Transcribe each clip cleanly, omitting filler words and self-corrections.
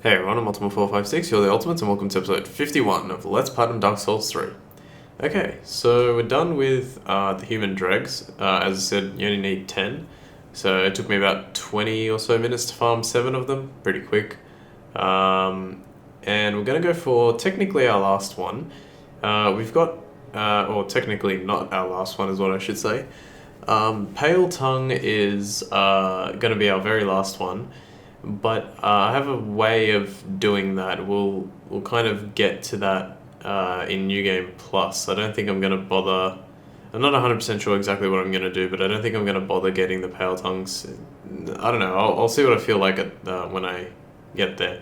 Hey everyone, I'm Ultima456, you're the Ultimates, and welcome to episode 51 of Let's Platinum Dark Souls 3. Okay, so we're done with the human dregs. As I said, you only need 10. So it took me about 20 or so minutes to farm 7 of them, pretty quick. And we're going to go for technically our last one. We've got, or technically not our last one is what I should say. Pale Tongue is going to be our very last one. But I have a way of doing that. We'll kind of get to that in New Game Plus. I don't think I'm going to bother. I'm not 100% sure exactly what I'm going to do, but I don't think I'm going to bother getting the Pale Tongues. I don't know. I'll see what I feel like when I get there.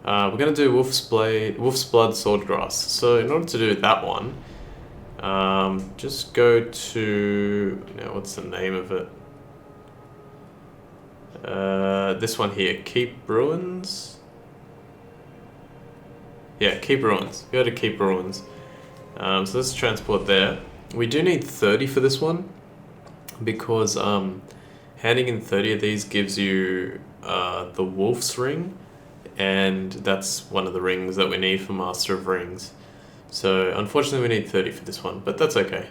We're going to do Wolf's Blood Swordgrass. So in order to do that one, just go to... Now, what's the name of it? This one here, Keep Ruins. Yeah, Keep Ruins. Go to Keep Ruins. So let's transport there. We do need 30 for this one because handing in 30 of these gives you the Wolf's Ring, and that's one of the rings that we need for Master of Rings. So unfortunately we need 30 for this one, but that's okay.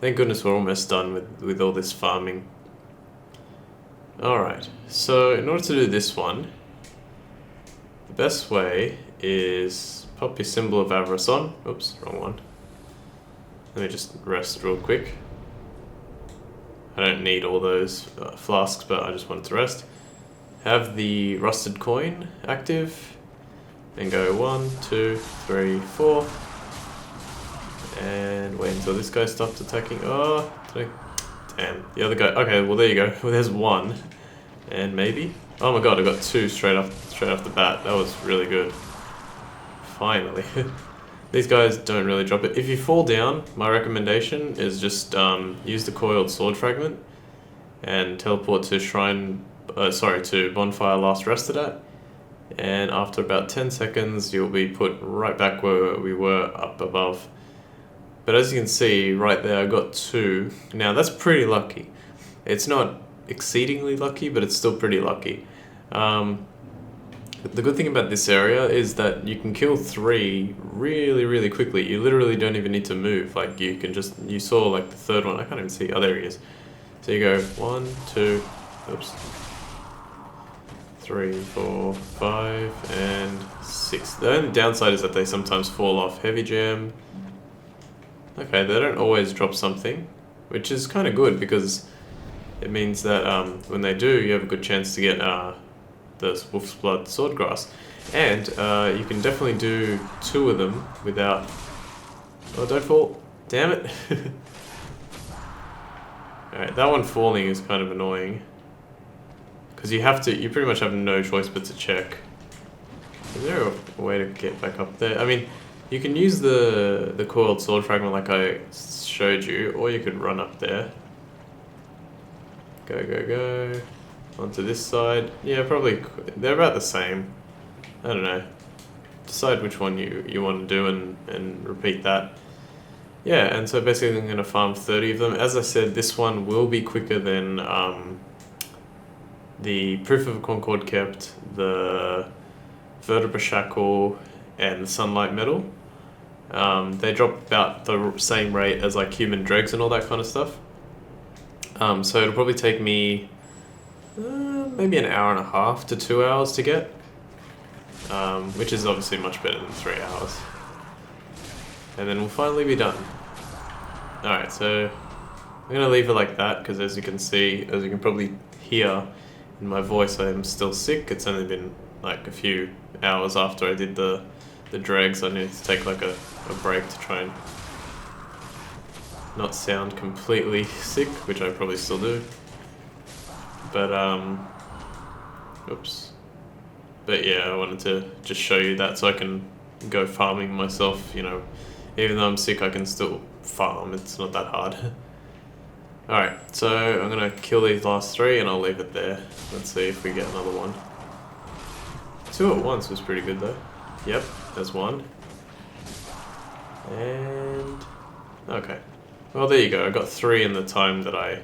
Thank goodness we're almost done with all this farming. Alright, so in order to do this one, the best way is pop your symbol of avarice on. Oops, wrong one. Let me just rest real quick. I don't need all those flasks, but I just wanted to rest. Have the rusted coin active, and go 1, 2, 3, 4. And wait until this guy stops attacking. Oh, damn, the other guy. Okay, well there you go. Well, there's one, and maybe. Oh my god, I got 2 straight off the bat. That was really good. Finally, these guys don't really drop it. If you fall down, my recommendation is just use the coiled sword fragment and teleport to to bonfire last rested at. And after about 10 seconds, you'll be put right back where we were up above. But as you can see, right there, I got 2. Now, that's pretty lucky. It's not exceedingly lucky, but it's still pretty lucky. The good thing about this area is that you can kill 3 really, really quickly. You literally don't even need to move. Like, you saw like the third one. I can't even see. Oh, there he is. So you go 1, 2, oops, 3, 4, 5, and 6. The only downside is that they sometimes fall off. Heavy Jam. Okay, they don't always drop something, which is kind of good because it means that when they do, you have a good chance to get the Wolf's Blood Swordgrass. And you can definitely do 2 of them without... Oh, don't fall. Damn it. Alright, that one falling is kind of annoying. Because you pretty much have no choice but to check. Is there a way to get back up there? I mean, you can use the coiled sword fragment like I showed you, or you could run up there. Go, go, go. Onto this side. Yeah, probably, they're about the same. I don't know. Decide which one you want to do and repeat that. Yeah, and so basically I'm going to farm 30 of them. As I said, this one will be quicker than the Proof of Concord Kept, the Vertebra Shackle, and the Sunlight Metal. They drop about the same rate as like human dregs and all that kind of stuff. So it'll probably take me maybe an hour and a half to 2 hours to get, which is obviously much better than 3 hours. And then we'll finally be done. Alright, so I'm going to leave it like that because as you can probably hear in my voice, I am still sick. It's only been like a few hours after I did the dregs. I needed to take like a break to try and not sound completely sick, which I probably still do. But oops. But yeah, I wanted to just show you that so I can go farming myself, you know. Even though I'm sick, I can still farm. It's not that hard. Alright, so I'm gonna kill these last 3 and I'll leave it there. Let's see if we get another one. 2 at once was pretty good though. Yep, there's 1. And... okay. Well, there you go. I got 3 in the time that I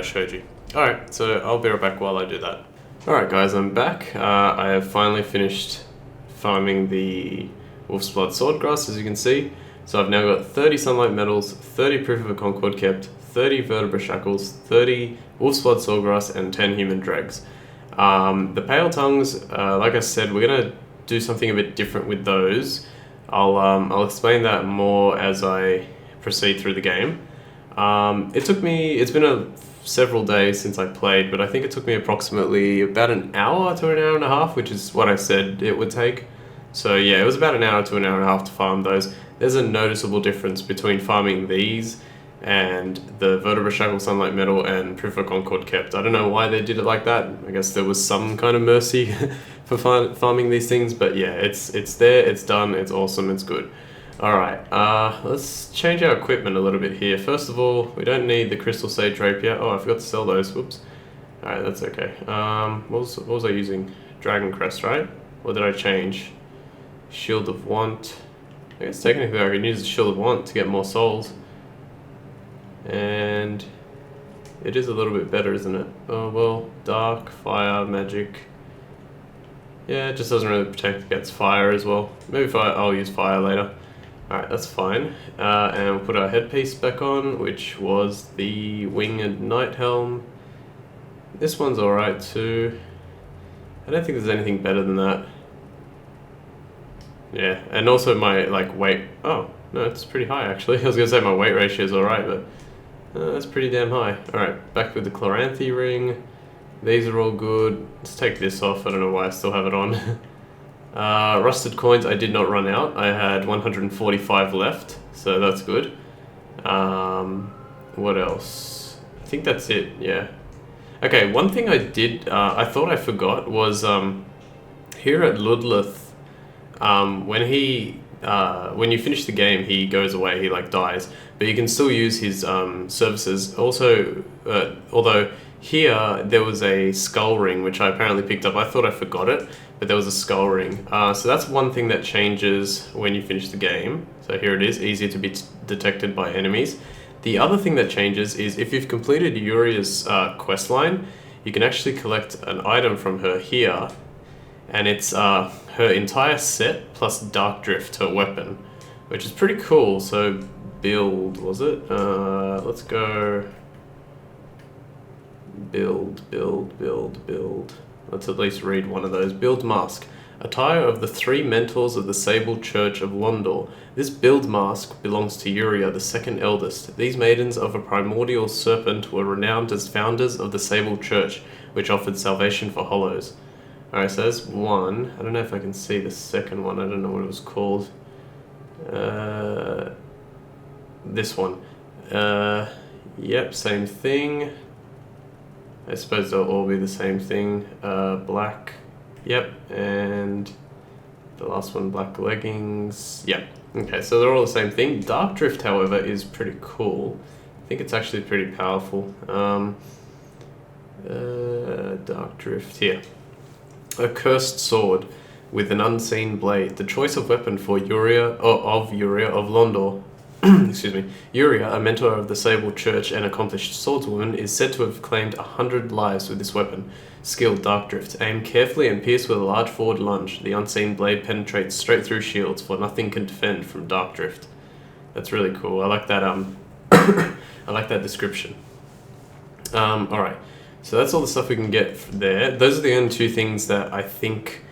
showed you. Alright, so I'll be right back while I do that. Alright guys, I'm back. I have finally finished farming the Wolf's Blood Swordgrass, as you can see. So I've now got 30 Sunlight Metals, 30 Proof of a Concord Kept, 30 Vertebra Shackles, 30 Wolf's Blood Swordgrass, and 10 Human Dregs. The Pale Tongues, like I said, we're going to do something a bit different with those. I'll explain that more as I proceed through the game. It's been several days since I played, but I think it took me approximately about an hour to an hour and a half, which is what I said it would take. So yeah, it was about an hour to an hour and a half to farm those. There's a noticeable difference between farming these and the Vertebra Shackle, Sunlight Metal, and Proof of Concord Kept. I don't know why they did it like that. I guess there was some kind of mercy for farming these things, but yeah, it's there, it's done, it's awesome, it's good. Alright, let's change our equipment a little bit here. First of all, we don't need the Crystal Sage Rapier. Oh, I forgot to sell those, whoops. Alright, that's okay. What was I using? Dragon Crest, right? Or did I change? Shield of Want. I guess technically I can use the Shield of Want to get more souls. And it is a little bit better, isn't it? Oh, well, Dark, Fire, Magic. Yeah, it just doesn't really protect against fire as well. Maybe I'll use fire later. Alright, that's fine. And we'll put our headpiece back on, which was the Winged Knight Helm. This one's alright too. I don't think there's anything better than that. Yeah, and also my weight. Oh, no, it's pretty high actually. I was gonna say my weight ratio is alright, but that's pretty damn high. Alright, back with the Chloranthy ring. These are all good. Let's take this off. I don't know why I still have it on. Rusted coins, I did not run out. I had 145 left, so that's good. What else? I think that's it, yeah. Okay, one thing I thought I forgot was here at Ludleth, when you finish the game, he goes away, he dies, but you can still use his services. Also, although here there was a skull ring which I apparently picked up. I thought I forgot it, but there was a skull ring. So that's one thing that changes when you finish the game. So here it is, easier to be detected by enemies. The other thing that changes is if you've completed Uria's quest line, you can actually collect an item from her here, and it's her entire set plus Dark Drift, her weapon, which is pretty cool. So build, was it? Let's go build. Let's at least read one of those. Build mask. Attire of the 3 mentors of the Sable Church of Londor. This build mask belongs to Uria, the second eldest. These maidens of a primordial serpent were renowned as founders of the Sable Church, which offered salvation for hollows. Alright, so there's one. I don't know if I can see the second one. I don't know what it was called. This one. Yep, same thing. I suppose they'll all be the same thing. Black. Yep, and the last one, black leggings. Yep. Okay, so they're all the same thing. Dark Drift, however, is pretty cool. I think it's actually pretty powerful. Dark Drift, here. A cursed sword with an unseen blade. The choice of weapon for Uria of Londor. Excuse me. Uria, a mentor of the Sable Church and accomplished swordswoman, is said to have claimed 100 lives with this weapon. Skill, Dark Drift. Aim carefully and pierce with a large forward lunge. The unseen blade penetrates straight through shields, for nothing can defend from Dark Drift. That's really cool. I like that. I like that description. All right. So that's all the stuff we can get there. Those are the only 2 things that I think,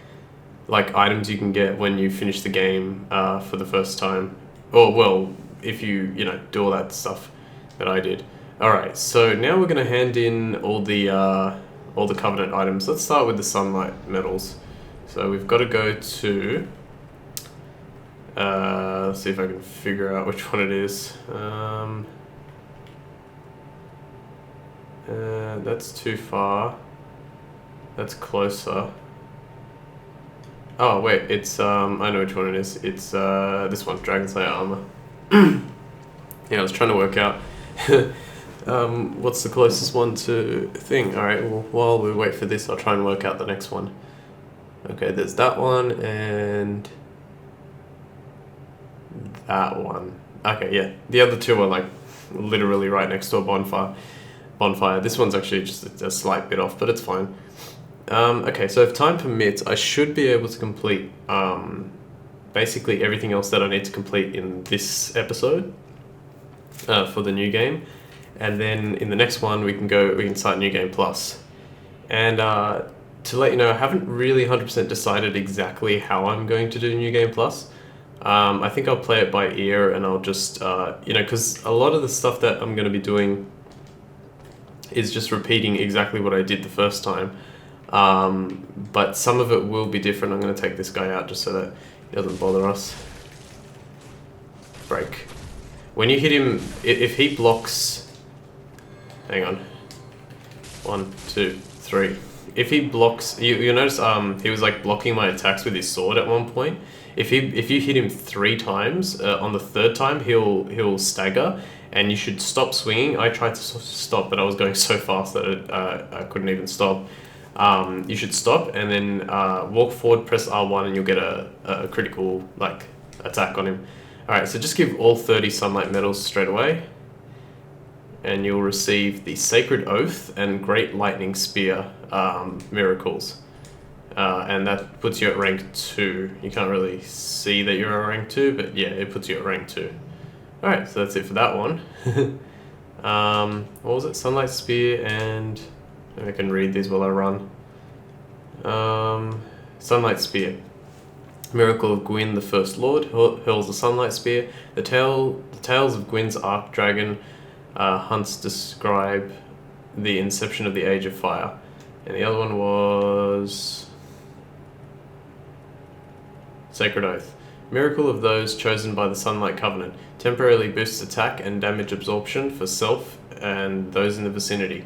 items you can get when you finish the game for the first time. Or well, if you do all that stuff that I did. All right. So now we're gonna hand in all the Covenant items. Let's start with the Sunlight Metals. So we've got to go to. Let's see if I can figure out which one it is. That's too far. That's closer. Oh wait, it's I know which one it is. It's this one, Dragon Slayer armor. Yeah, I was trying to work out what's the closest one to thing. Alright, well, while we wait for this, I'll try and work out the next one. Okay, there's that one and that one. Okay, yeah. The other 2 are literally right next to a bonfire. This one's actually just a slight bit off, but it's fine. Okay, so if time permits, I should be able to complete basically everything else that I need to complete in this episode for the new game. And then in the next one, we can start New Game Plus. And to let you know, I haven't really 100% decided exactly how I'm going to do New Game Plus. I think I'll play it by ear, and I'll just, because a lot of the stuff that I'm going to be doing is just repeating exactly what I did the first time. But some of it will be different. I'm going to take this guy out just so that he doesn't bother us. Break. When you hit him, if he blocks... Hang on. 1, 2, 3. If he blocks... You'll notice he was like blocking my attacks with his sword at one point. If you hit him 3 times, on the 3rd time he'll stagger, and you should stop swinging. I tried to stop, but I was going so fast that I couldn't even stop. You should stop and then walk forward, press R1, and you'll get a critical attack on him. Alright, so just give all 30 sunlight medals straight away, and you'll receive the Sacred Oath and Great Lightning Spear miracles. And that puts you at rank 2. You can't really see that you're at rank 2, but yeah, it puts you at rank 2. Alright, so that's it for that one. What was it? Sunlight Spear and... I can read these while I run. Sunlight Spear. Miracle of Gwyn, the First Lord, hurls a Sunlight Spear. The tales of Gwyn's Arc Dragon hunts describe the inception of the Age of Fire. And the other one was... Sacred Oath. Miracle of those chosen by the Sunlight Covenant. Temporarily boosts attack and damage absorption for self and those in the vicinity.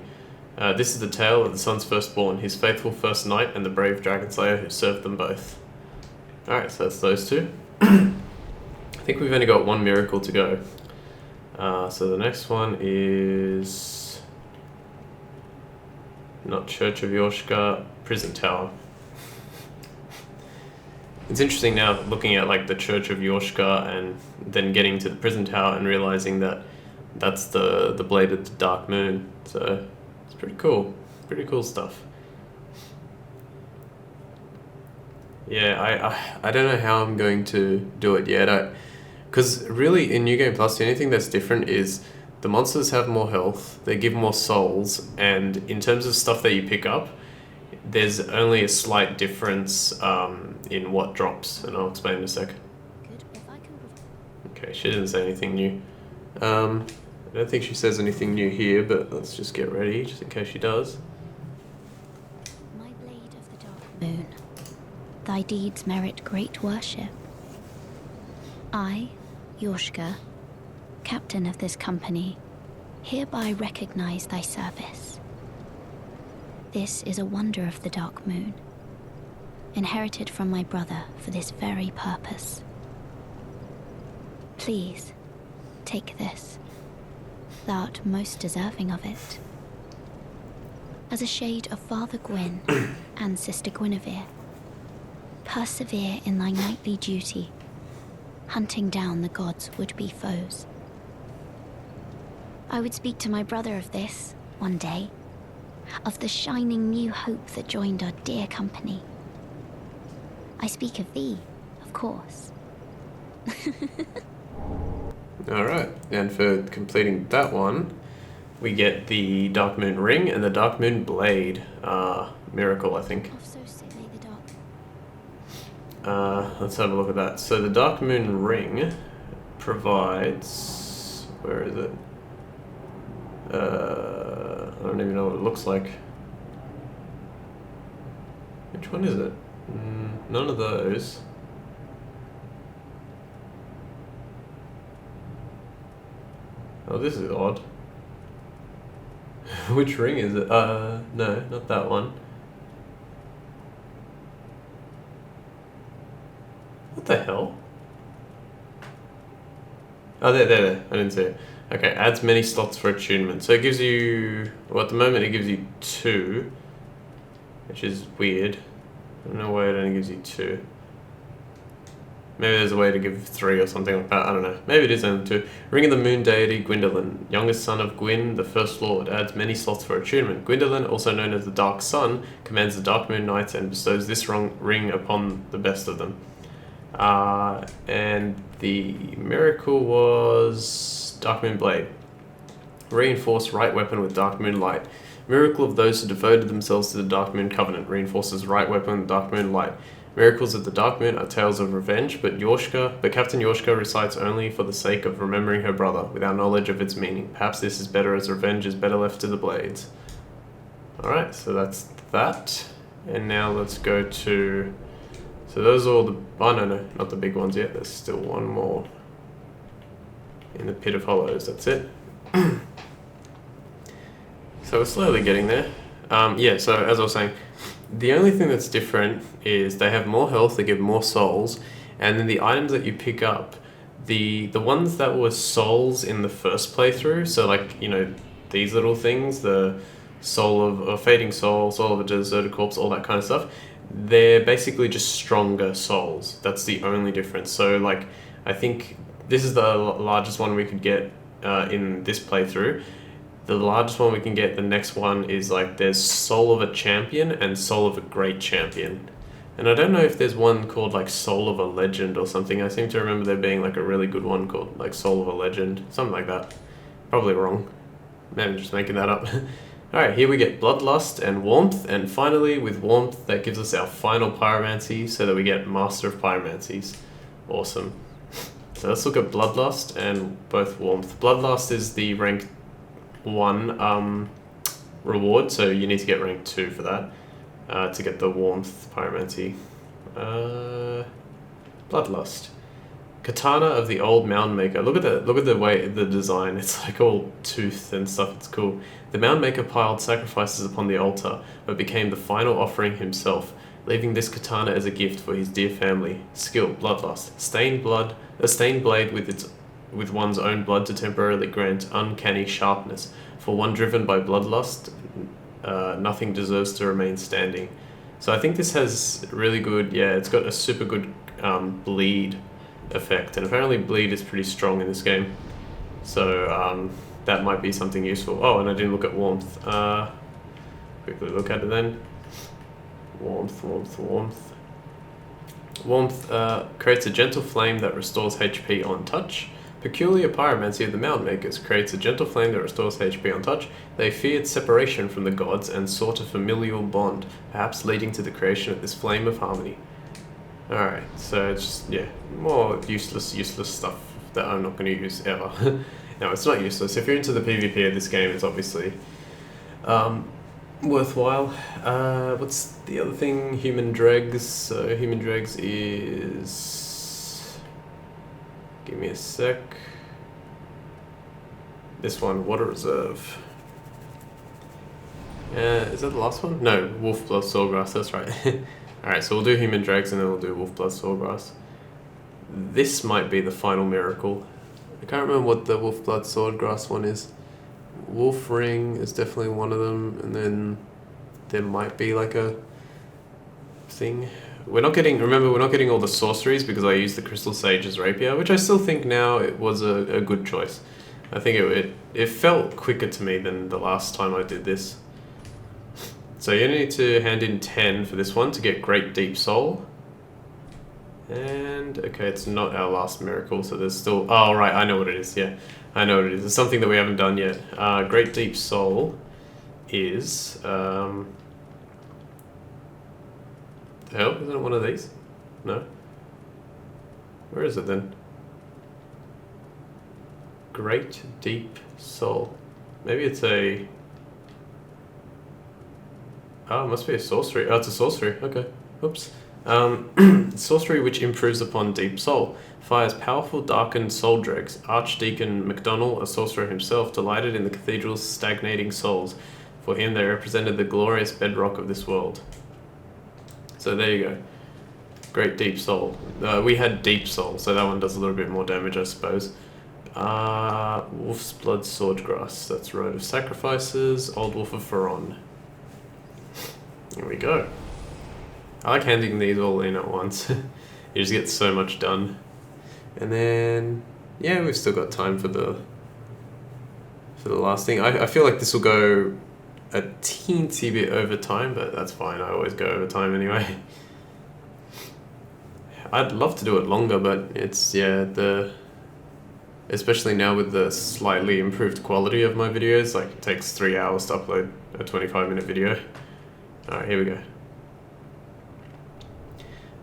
This is the tale of the Sun's firstborn, his faithful first knight, and the brave dragon slayer who served them both. Alright, so that's those two. I think we've only got one miracle to go. So the next one is... not Church of Yorshka, Prison Tower. It's interesting now looking at the Church of Yorshka and then getting to the Prison Tower and realizing that that's the Blade of the Dark Moon. So it's pretty cool. Pretty cool stuff. Yeah, I don't know how I'm going to do it yet. Because really in New Game Plus, the only thing that's different is the monsters have more health, they give more souls, and in terms of stuff that you pick up, there's only a slight difference in what drops, and I'll explain in a sec. Okay, she didn't say anything new. I don't think she says anything new here, but let's just get ready, just in case she does. My blade of the dark moon, thy deeds merit great worship. I, Yorshka, captain of this company, hereby recognize thy service. This is a wonder of the dark moon, inherited from my brother for this very purpose. Please, take this. Thou art most deserving of it. As a shade of Father Gwyn and Sister Guinevere, persevere in thy knightly duty, hunting down the gods' would-be foes. I would speak to my brother of this, one day, of the shining new hope that joined our dear company. I speak of thee, of course. Alright, and for completing that one, we get the Dark Moon Ring and the Dark Moon Blade miracle, I think. Let's have a look at that. So the Dark Moon Ring provides... where is it? I don't even know what it looks like. Which one is it? None of those. Oh, this is odd. Which ring is it? No, not that one. What the hell? Oh, there. I didn't see it. Okay, adds many slots for attunement. So it gives you... well, at the moment it gives you 2. Which is weird. I don't know why it only gives you 2. Maybe there's a way to give 3 or something like that. I don't know. Maybe it is only 2. Ring of the Moon Deity Gwyndolin, youngest son of Gwyn, the First Lord, adds many slots for attunement. Gwyndolin, also known as the Dark Sun, commands the Dark Moon Knights and bestows this ring upon the best of them. And the miracle was Dark Moon Blade. Reinforce right weapon with Dark Moon Light. Miracle of those who devoted themselves to the Dark Moon Covenant. Reinforces right weapon with Dark Moon Light. Miracles of the Dark Moon are tales of revenge, but Captain Yorshka recites only for the sake of remembering her brother, without knowledge of its meaning. Perhaps this is better, as revenge is better left to the blades. Alright, so that's that. And now let's go to... So those are all the... Oh, no, not the big ones yet. There's still one more. In the Pit of Hollows, that's it. So we're slowly getting there. Yeah, so as I was saying, the only thing that's different is they have more health, they give more souls, and then the items that you pick up, the ones that were souls in the first playthrough, so like, you know, these little things, the soul of a fading soul, soul of a deserted corpse, all that kind of stuff, they're basically just stronger souls. That's the only difference. So like, I think this is the largest one we could get in this playthrough. The largest one we can get, the next one is like there's Soul of a Champion and Soul of a Great Champion. And I don't know if there's one called like Soul of a Legend or something. I seem to remember there being like a really good one called like Soul of a Legend, something like that. Probably wrong. Maybe I'm just making that up. Alright, here we get Bloodlust and Warmth, and finally with Warmth that gives us our final Pyromancy so that we get Master of Pyromancies. Awesome. So let's look at Bloodlust and both Warmth. Bloodlust is the rank 1 reward, so you need to get rank 2 for that to get the Warmth Pyromancy. Bloodlust. Katana of the Old Mound Maker. Look at the way the design. It's like all toothed and stuff. It's cool. The Mound Maker piled sacrifices upon the altar, but became the final offering himself, leaving this katana as a gift for his dear family. Skill: Bloodlust. A stained blade with one's own blood to temporarily grant uncanny sharpness. For one driven by bloodlust, nothing deserves to remain standing. So I think this has really good, yeah, it's got a super good bleed effect, and apparently bleed is pretty strong in this game. So that might be something useful. Oh, and I didn't look at Warmth. Quickly look at it then. Warmth. Warmth creates a gentle flame that restores HP on touch. Peculiar pyromancy of the Mound Makers creates a gentle flame that restores HP on touch. They feared separation from the gods and sought a familial bond, perhaps leading to the creation of this flame of harmony. Alright, so it's just, yeah, more useless stuff that I'm not going to use ever. No, it's not useless. If you're into the PvP of this game, it's obviously worthwhile. What's the other thing? Human Dregs. So Human Dregs is... Give me a sec. This one, Water Reserve. Is that the last one? No, Wolf Blood Swordgrass, that's right. Alright, so we'll do Human Dregs and then we'll do Wolf Blood Swordgrass. This might be the final miracle. I can't remember what the Wolf Blood Swordgrass one is. Wolf Ring is definitely one of them, and then there might be like a thing. We're not getting all the sorceries because I used the Crystal Sage's Rapier, which I still think now it was a good choice. I think it felt quicker to me than the last time I did this. So you need to hand in 10 for this one to get Great Deep Soul. And, okay, it's not our last miracle, so there's still... Oh, right, I know what it is, yeah. I know what it is. It's something that we haven't done yet. Great Deep Soul is... the hell? Isn't it one of these? No? Where is it then? Great Deep Soul. Maybe it's a... Oh, it must be a sorcery. Oh, it's a sorcery. Okay. Oops. Sorcery which improves upon Deep Soul. Fires powerful darkened soul dregs. Archdeacon MacDonald, a sorcerer himself, delighted in the cathedral's stagnating souls. For him they represented the glorious bedrock of this world. So there you go. Great Deep Soul. We had Deep Soul, so that one does a little bit more damage, I suppose. Wolf's Blood Swordgrass. That's Road of Sacrifices. Old Wolf of Faron. Here we go. I like handing these all in at once. You just get so much done. And then, yeah, we've still got time for the last thing. I feel like this will go a teensy bit over time, but that's fine. I always go over time anyway. I'd love to do it longer, but it's, yeah, especially now with the slightly improved quality of my videos, like it takes 3 hours to upload a 25-minute video. Alright, here we go.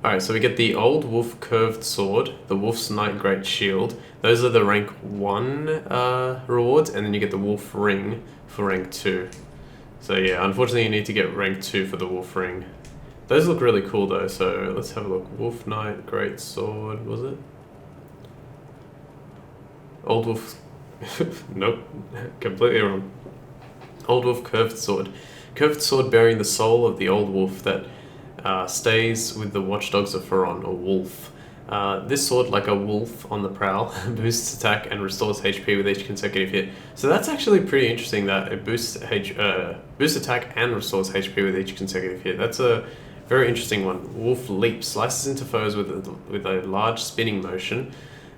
Alright, so we get the Old Wolf Curved Sword, the Wolf's Knight Great Shield. Those are the rank 1 rewards, and then you get the Wolf Ring for rank 2. So yeah, unfortunately you need to get rank 2 for the Wolf Ring. Those look really cool though, so let's have a look. Wolf Knight Great Sword, was it? Old Wolf... nope, completely wrong. Old Wolf Curved Sword. Curved sword bearing the soul of the Old Wolf that stays with the watchdogs of Faron, or wolf. This sword, like a wolf on the prowl, boosts attack and restores HP with each consecutive hit. So that's actually pretty interesting that it boosts attack and restores HP with each consecutive hit. That's a very interesting one. Wolf Leap slices into foes with a large spinning motion,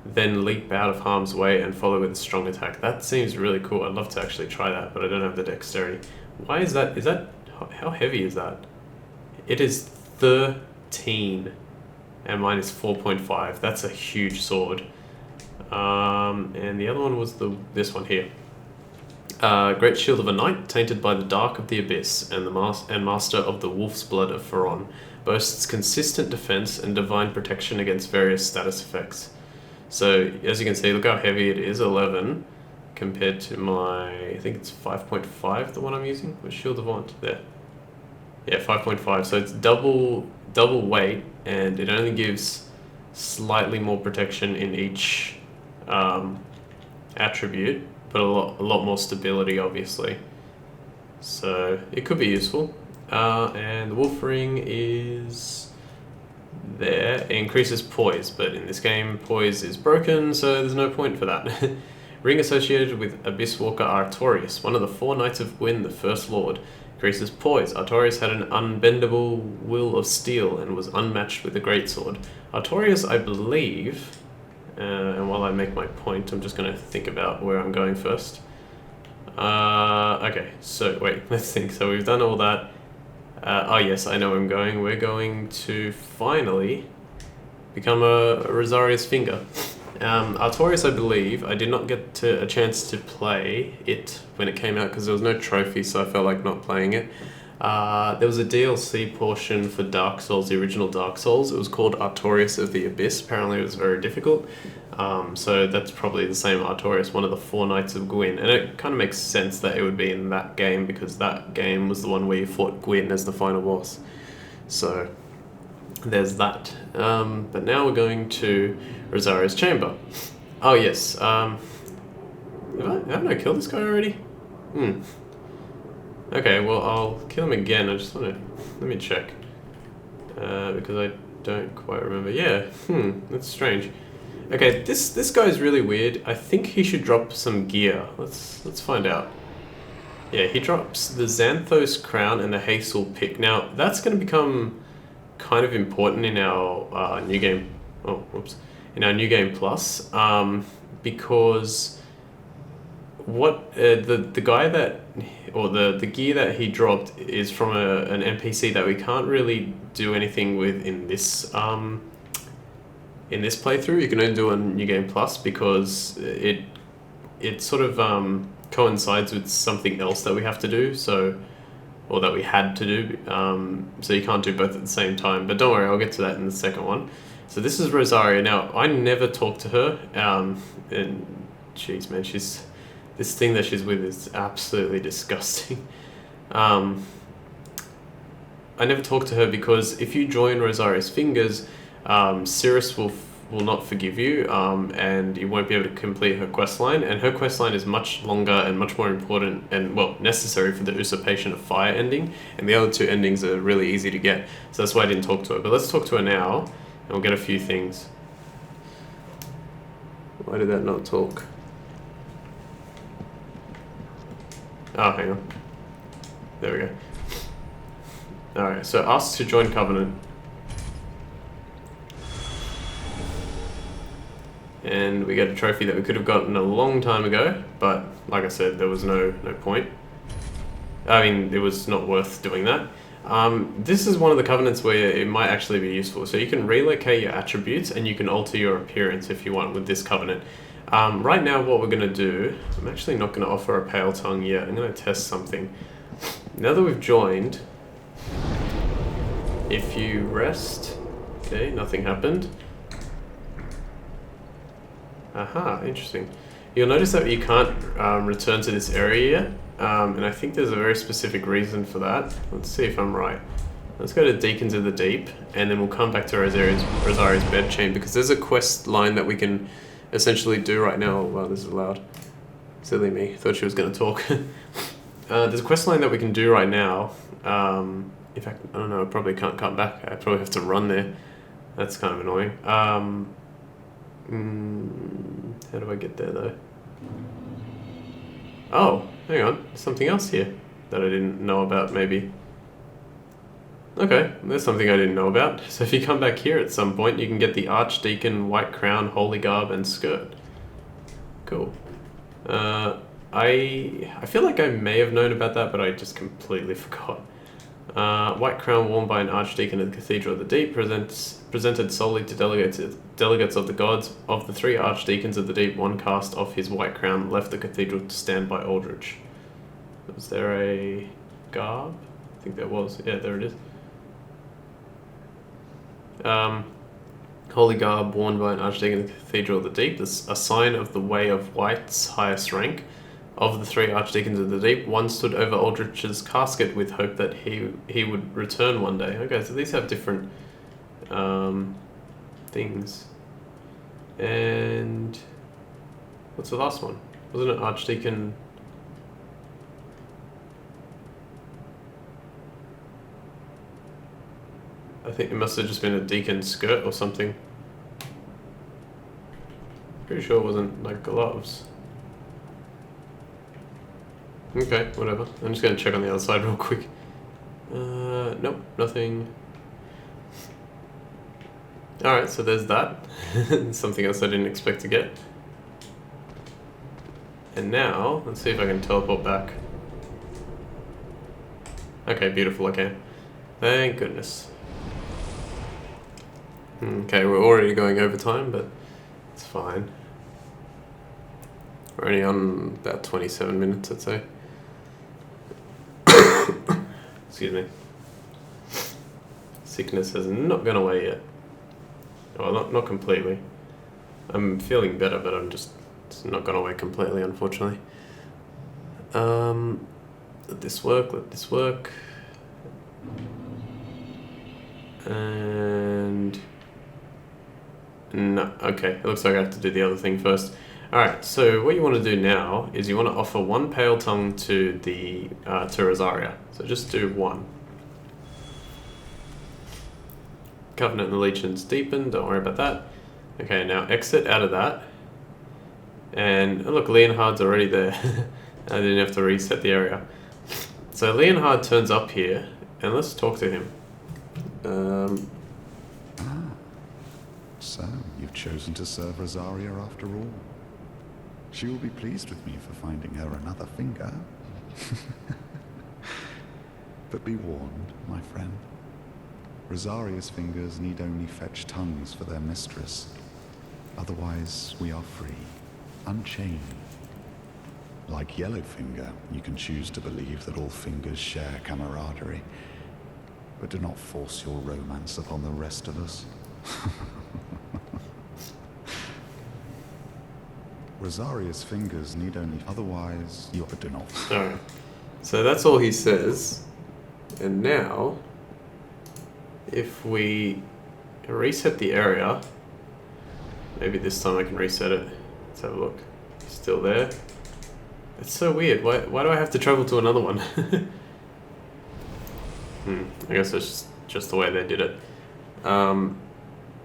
then leap out of harm's way and follow with a strong attack. That seems really cool. I'd love to actually try that, but I don't have the dexterity. Why is that? How heavy is that? It is 13 and mine is 4.5. That's a huge sword. And the other one was this one here. Great Shield of a Knight, tainted by the dark of the abyss, and master of the wolf's blood of Faron. Boasts consistent defense and divine protection against various status effects. So as you can see, look how heavy it is, 11, compared to my, I think it's 5.5, the one I'm using, with Shield of Want, there. Yeah, 5.5, so it's double weight, and it only gives slightly more protection in each attribute, but a lot more stability, obviously. So it could be useful. And the Wolf Ring is there. It increases poise, but in this game, poise is broken, so there's no point for that. Ring associated with Abyss Walker Artorias, one of the 4 Knights of Gwyn, the First Lord. Increases poise. Artorias had an unbendable will of steel and was unmatched with a greatsword. Artorias, I believe, and while I make my point, I'm just going to think about where I'm going first. Okay, so wait, let's think. So we've done all that. Oh yes, I know where I'm going. We're going to finally become a Rosaria's Finger. Artorias, I believe, I did not get a chance to play it when it came out because there was no trophy, so I felt like not playing it. There was a DLC portion for Dark Souls, the original Dark Souls. It was called Artorias of the Abyss. Apparently it was very difficult. So that's probably the same Artorias, one of the 4 Knights of Gwyn. And it kind of makes sense that it would be in that game because that game was the one where you fought Gwyn as the final boss. So there's that. But now we're going to Rosaria's Chamber. Oh yes. Haven't I killed this guy already? Okay, well I'll kill him again. I just want to... Let me check. Because I don't quite remember. Yeah, that's strange. Okay, this guy's really weird. I think he should drop some gear. Let's find out. Yeah, he drops the Xanthos Crown and the Hazel Pick. Now, that's going to become kind of important in our new game. Oh, whoops. In our new game plus, because what the guy that, or the gear that he dropped is from an NPC that we can't really do anything with in this playthrough. You can only do on new game plus because it sort of coincides with something else that we have to do. So. Or that we had to do, so you can't do both at the same time. But don't worry, I'll get to that in the second one. So this is Rosaria. Now, I never talked to her, and jeez, man, this thing that she's with is absolutely disgusting. I never talked to her because if you join Rosaria's Fingers, Cirrus will not forgive you, and you won't be able to complete her questline. And her questline is much longer and much more important and, well, necessary for the Usurpation of Fire ending. And the other 2 endings are really easy to get. So that's why I didn't talk to her. But let's talk to her now, and we'll get a few things. Why did that not talk? Oh, hang on. There we go. Alright, so ask to join Covenant. And we get a trophy that we could have gotten a long time ago, but like I said, there was no point. I mean, it was not worth doing that. This is one of the covenants where it might actually be useful. So you can relocate your attributes and you can alter your appearance if you want with this covenant. Right now what we're going to do, I'm actually not going to offer a pale tongue yet. I'm going to test something. Now that we've joined, if you rest, okay, nothing happened. Aha, interesting. You'll notice that you can't return to this area yet, and I think there's a very specific reason for that. Let's see if I'm right. Let's go to Deacons of the Deep, and then we'll come back to Rosaria's bedchain, because there's a quest line that we can essentially do right now. Oh, wow, this is loud. Silly me, thought she was going to talk. There's a quest line that we can do right now. In fact, I don't know, I probably can't come back. I probably have to run there. That's kind of annoying. How do I get there though? Oh, hang on. There's something else here that I didn't know about maybe. Okay, there's something I didn't know about. So if you come back here at some point, you can get the Archdeacon, White Crown, Holy Garb, and Skirt. Cool. I feel like I may have known about that, but I just completely forgot. White crown worn by an archdeacon of the Cathedral of the Deep, presented solely to delegates of the gods. Of the 3 archdeacons of the Deep, one cast off his white crown left the cathedral to stand by Aldrich. Was there a garb? I think there was. Yeah, there it is. Holy garb worn by an archdeacon of the Cathedral of the Deep, this a sign of the way of White's highest rank. Of the 3 archdeacons of the Deep, one stood over Aldrich's casket with hope that he would return one day. Okay, so these have different things. And what's the last one? Wasn't it Archdeacon? I think it must have just been a deacon skirt or something. Pretty sure it wasn't like gloves. Okay, whatever. I'm just going to check on the other side real quick. Nope, nothing. Alright, so there's that. Something else I didn't expect to get. And now, let's see if I can teleport back. Okay, beautiful, okay. Thank goodness. Okay, we're already going over time, but it's fine. We're only on about 27 minutes, I'd say. Excuse me. Sickness has not gone away yet. Well, not completely. I'm feeling better, but it's not gone away completely, unfortunately. Let this work. And no, okay, it looks like I have to do the other thing first. Alright, so what you want to do now is you want to offer 1 pale tongue to to Rosaria. So just do 1. Covenant and Allegiance deepened, don't worry about that. Okay, now exit out of that. And oh look, Leonhard's already there. I didn't have to reset the area. So Leonhard turns up here, and let's talk to him. So, you've chosen to serve Rosaria after all. She will be pleased with me for finding her another finger. But be warned, my friend. Rosaria's fingers need only fetch tongues for their mistress. Otherwise, we are free, unchained. Like Yellowfinger, you can choose to believe that all fingers share camaraderie. But do not force your romance upon the rest of us. Rosaria's fingers need only... Otherwise, you do not. Alright. So that's all he says. And now, if we reset the area, maybe this time I can reset it. Let's have a look. It's still there. It's so weird. Why do I have to travel to another one? I guess it's just the way they did it.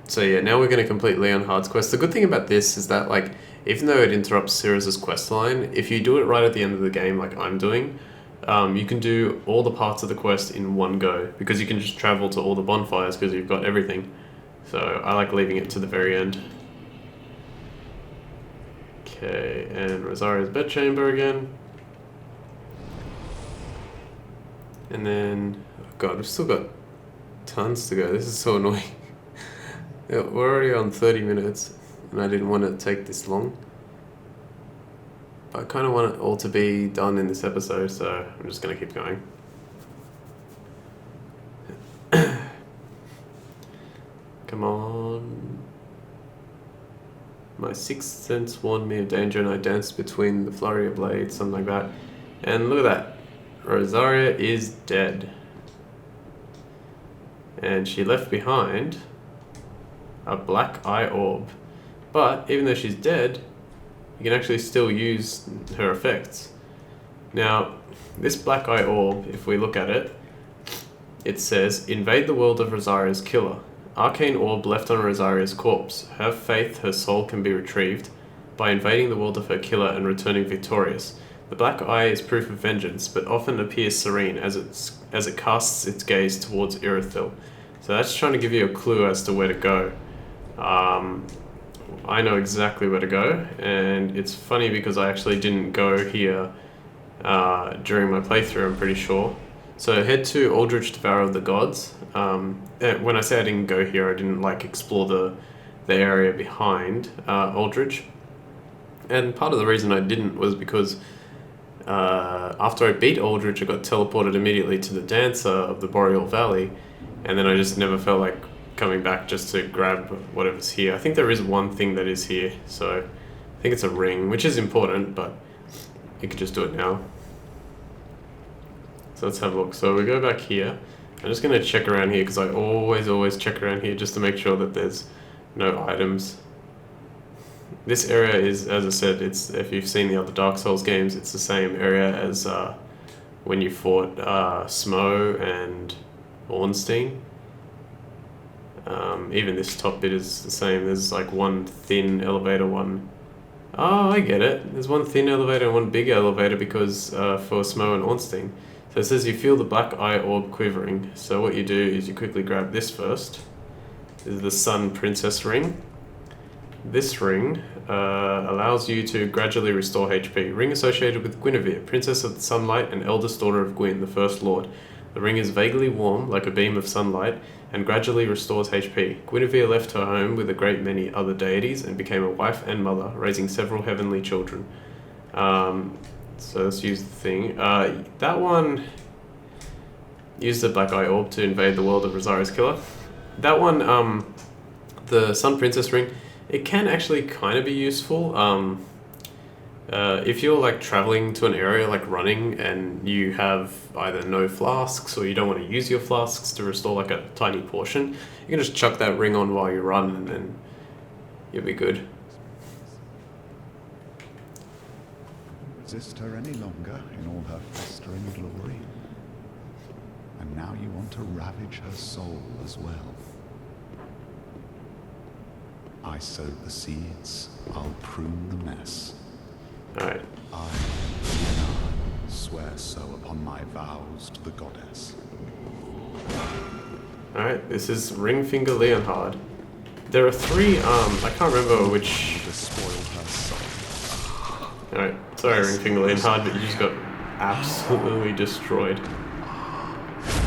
So yeah, now we're going to complete Leonhard's quest. The good thing about this is that, like, even though it interrupts Cirrus's quest line, if you do it right at the end of the game, like I'm doing, you can do all the parts of the quest in one go, because you can just travel to all the bonfires because you've got everything. So I like leaving it to the very end. Okay, and Rosaria's bedchamber again. And then, oh god, we've still got tons to go. This is so annoying. Yeah, we're already on 30 minutes, and I didn't want to take this long. But I kind of want it all to be done in this episode, so I'm just going to keep going. Come on. My sixth sense warned me of danger, and I danced between the flurry of blades, something like that. And look at that. Rosaria is dead. And she left behind a black eye orb. But even though she's dead, you can actually still use her effects. Now, this black eye orb, if we look at it, it says, invade the world of Rosaria's killer. Arcane orb left on Rosaria's corpse. Have faith her soul can be retrieved by invading the world of her killer and returning victorious. The black eye is proof of vengeance, but often appears serene as it casts its gaze towards Irithyll. So that's trying to give you a clue as to where to go. I know exactly where to go, and it's funny because I actually didn't go here during my playthrough, I'm pretty sure. So head to Aldrich, Devourer of the Gods. When I say I didn't go here, I didn't explore the area behind Aldrich. And part of the reason I didn't was because after I beat Aldrich, I got teleported immediately to the Dancer of the Boreal Valley, and then I just never felt like coming back just to grab whatever's here. I think there is one thing that is here, so I think it's a ring, which is important, but you could just do it now. So let's have a look. So we go back here. I'm just going to check around here because I always check around here just to make sure that there's no items. This area is, as I said, it's, if you've seen the other Dark Souls games, it's the same area as when you fought Smo and Ornstein. Even this top bit is the same. There's one thin elevator, one... Oh, I get it. There's one thin elevator and one big elevator because for Smo and Ornstein. So it says you feel the black eye orb quivering. So what you do is you quickly grab this first. This is the Sun Princess ring. This ring allows you to gradually restore HP. Ring associated with Guinevere, Princess of the Sunlight and eldest daughter of Gwyn, the First Lord. The ring is vaguely warm, like a beam of sunlight, and gradually restores HP. Guinevere left her home with a great many other deities and became a wife and mother, raising several heavenly children. So let's use the thing. That one used the Black Eye Orb to invade the world of Rosaria's killer. That one, the Sun Princess ring, it can actually kind of be useful. If you're traveling to an area running and you have either no flasks or you don't want to use your flasks to restore a tiny portion, you can just chuck that ring on while you run and then you'll be good. Resist her any longer in all her festering glory. And now you want to ravage her soul as well. I sowed the seeds, I'll prune the mess. Alright. I, Leonard, swear so upon my vows to the goddess. Alright, this is Ringfinger Leonhard. There are three, I can't remember which... Alright, sorry Ringfinger Leonhard, but you just got absolutely destroyed.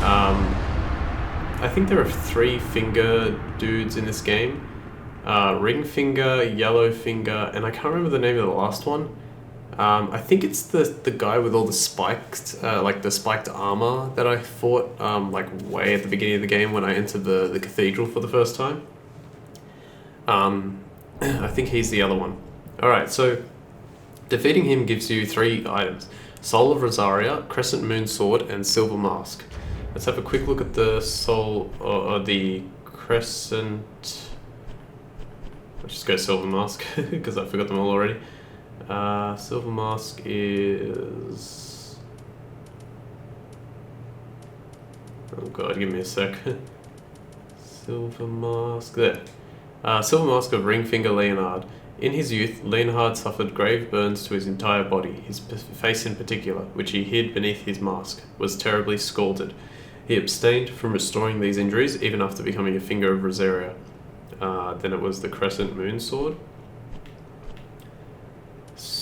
I think there are three finger dudes in this game. Ringfinger, Yellowfinger, and I can't remember the name of the last one. I think it's the guy with all the spiked, the spiked armor that I fought, way at the beginning of the game when I entered the cathedral for the first time. I think he's the other one. Alright, so defeating him gives you 3 items. Soul of Rosaria, Crescent Moon Sword, and Silver Mask. Let's have a quick look at the Soul, or the Crescent... Let's just go Silver Mask, because I forgot them all already. Silver Mask is... Oh god, give me a sec. Silver Mask, there. Silver Mask of Ringfinger Leonhard. In his youth, Leonhard suffered grave burns to his entire body. His face in particular, which he hid beneath his mask, was terribly scalded. He abstained from restoring these injuries even after becoming a Finger of Rosaria. Then it was the Crescent Moon Sword.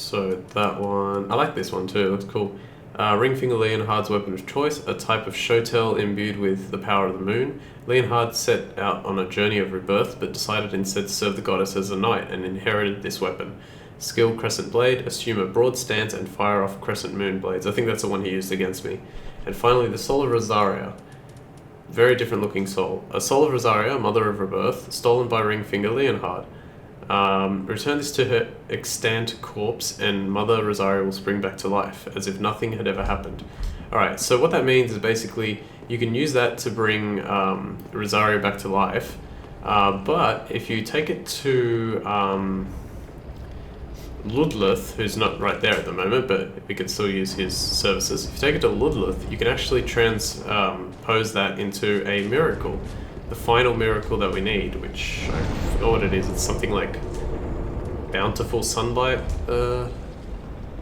So that one, I like this one too, it looks cool. Ringfinger Leonhard's weapon of choice, a type of shotel imbued with the power of the moon. Leonhard set out on a journey of rebirth, but decided instead to serve the goddess as a knight and inherited this weapon. Skill Crescent Blade, assume a broad stance and fire off Crescent Moon blades. I think that's the one he used against me. And finally, the Soul of Rosaria. Very different looking soul. A Soul of Rosaria, Mother of Rebirth, stolen by Ringfinger Leonhard. Return this to her extant corpse and Mother Rosaria will spring back to life, as if nothing had ever happened. Alright, so what that means is basically you can use that to bring Rosaria back to life, but if you take it to Ludleth, who's not right there at the moment, but we can still use his services. If you take it to Ludleth, you can actually transpose that into a miracle. The final miracle that we need, which I forgot what it is. It's something like Bountiful Sunlight.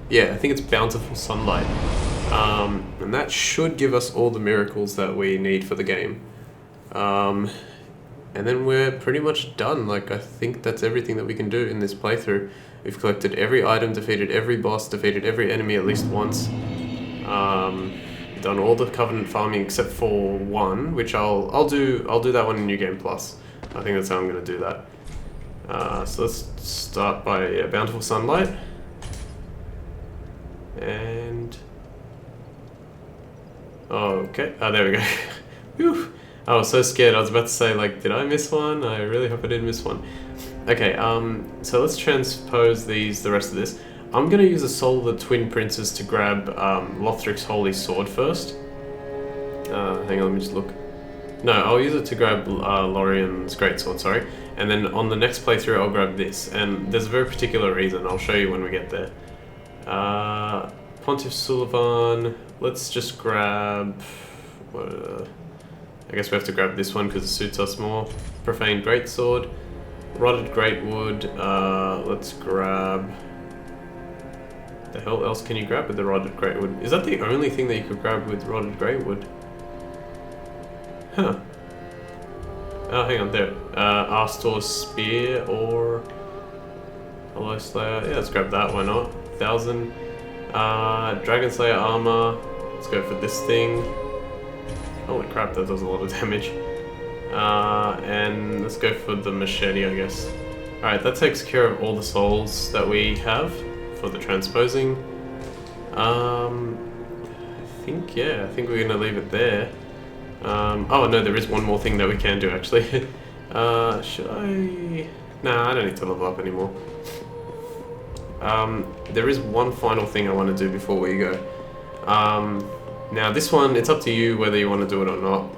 Yeah, I think it's Bountiful Sunlight. And that should give us all the miracles that we need for the game. And then we're pretty much done. Like, I think that's everything that we can do in this playthrough. We've collected every item, defeated every boss, defeated every enemy at least once. Done all the Covenant farming except for one, which I'll do that one in New Game Plus. I think that's how I'm going to do that. So let's start by Bountiful Sunlight. And... okay, there we go. Whew. I was so scared, I was about to say, like, did I miss one? I really hope I didn't miss one. Okay, so let's transpose the rest of this. I'm going to use a Soul of the Twin Princes to grab Lothric's Holy Sword first. Hang on, let me just look. No, I'll use it to grab Lorien's Greatsword, sorry. And then on the next playthrough, I'll grab this. And there's a very particular reason, I'll show you when we get there. Pontiff Sullivan, let's just grab... I guess we have to grab this one because it suits us more. Profane Greatsword. Rotted Greatwood, let's grab... The hell else can you grab with the Rotted Greatwood? Is that the only thing that you could grab with Rotted Greatwood? Huh. Oh, hang on, there. Astor's Spear or... Hollow Slayer. Yeah, let's grab that, why not? 1,000. Dragon Slayer Armor. Let's go for this thing. Holy crap, that does a lot of damage. And let's go for the machete, I guess. Alright, that takes care of all the souls that we have for the transposing. I think we're gonna leave it there. Oh no, there is one more thing that we can do actually. Should I... Nah, I don't need to level up anymore. There is one final thing I want to do before we go. Now this one, it's up to you whether you want to do it or not.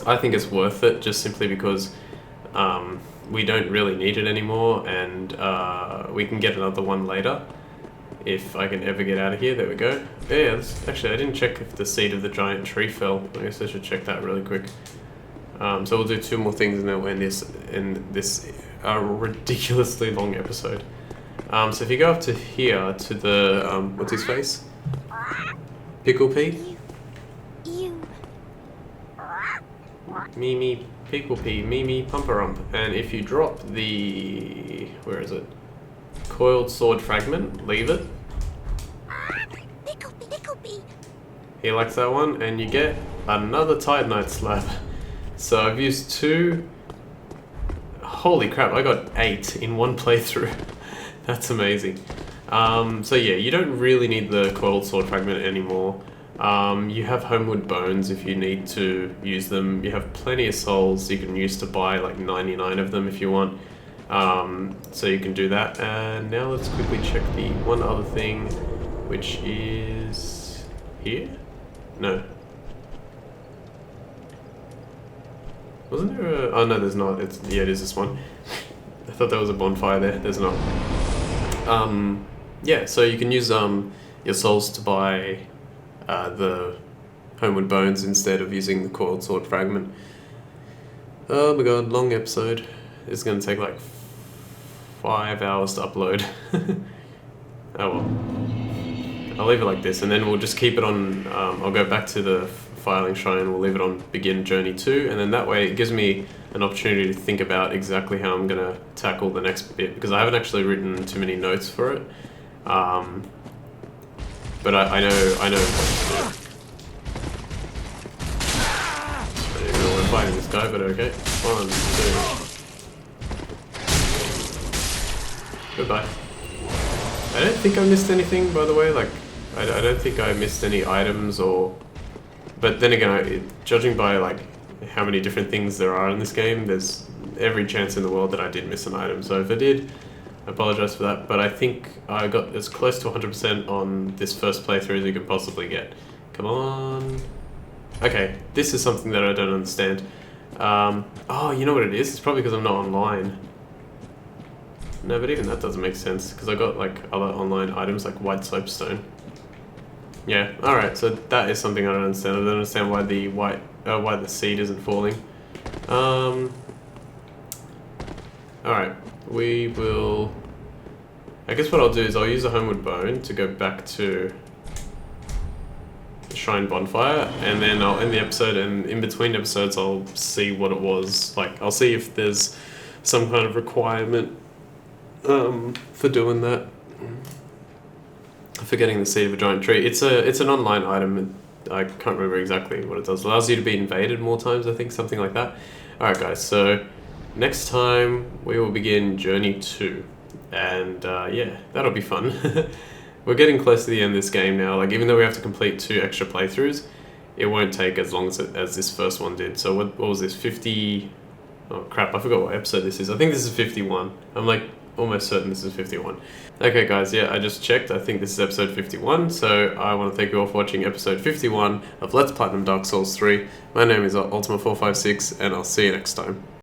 I think it's worth it just simply because we don't really need it anymore, and we can get another one later if I can ever get out of here. There we go. Yeah, actually I didn't check if the seed of the giant tree fell. I guess I should check that really quick. So we'll do two more things and then we'll end this ridiculously long episode. So if you go up to here to the what's his face? Pickle Pea? Mimi Pickle Pea, Mimi Pumperump. And if you drop the... where is it? Coiled Sword Fragment, leave it. He likes that one, and you get another Titanite Slab. So I've used two... Holy crap, I got 8 in one playthrough. That's amazing. So yeah, you don't really need the Coiled Sword Fragment anymore. You have Homewood Bones if you need to use them. You have plenty of souls you can use to buy like 99 of them if you want. So you can do that. And now let's quickly check the one other thing, which is here? No. Wasn't there a... oh no, there's not. Yeah, it is this one. I thought there was a bonfire there. There's not. Yeah, so you can use your souls to buy the Homewood Bones instead of using the Coiled Sword Fragment. Oh my god, long episode. It's going to take like 5 hours to upload. Oh well. I'll leave it like this, and then we'll just keep it on... I'll go back to the filing shrine, we'll leave it on Begin Journey 2, and then that way it gives me an opportunity to think about exactly how I'm going to tackle the next bit, because I haven't actually written too many notes for it. But I know what to do. I don't even know why I'm fighting this guy, but okay. 1, 2. Goodbye. I don't think I missed anything, by the way. Like, I don't think I missed any items or... But then again, judging by like how many different things there are in this game, there's every chance in the world that I did miss an item. So if I did, I apologize for that. But I think I got as close to 100% on this first playthrough as you can possibly get. Come on. Okay, this is something that I don't understand. Oh, you know what it is? It's probably because I'm not online. No, but even that doesn't make sense because I got like other online items like white soapstone. Yeah, alright, so that is something I don't understand. I don't understand why the why the seed isn't falling. Alright, we will... I guess what I'll do is I'll use the homeward bone to go back to the shrine bonfire, and then I'll end the episode, and in between episodes I'll see what it was. Like, I'll see if there's some kind of requirement for doing that. For getting the seed of a giant tree. It's an online item, and I can't remember exactly what it does. It allows you to be invaded more times, I think, something like that. Alright guys, so next time we will begin Journey 2. And yeah, that'll be fun. We're getting close to the end of this game now. Like, even though we have to complete 2 extra playthroughs, it won't take as long as this first one did. So what was this, 50... Oh crap, I forgot what episode this is. I think this is 51. I'm like almost certain this is 51. Okay guys, yeah, I just checked. I think this is episode 51, so I want to thank you all for watching episode 51 of Let's Platinum Dark Souls 3. My name is Ultima456, and I'll see you next time.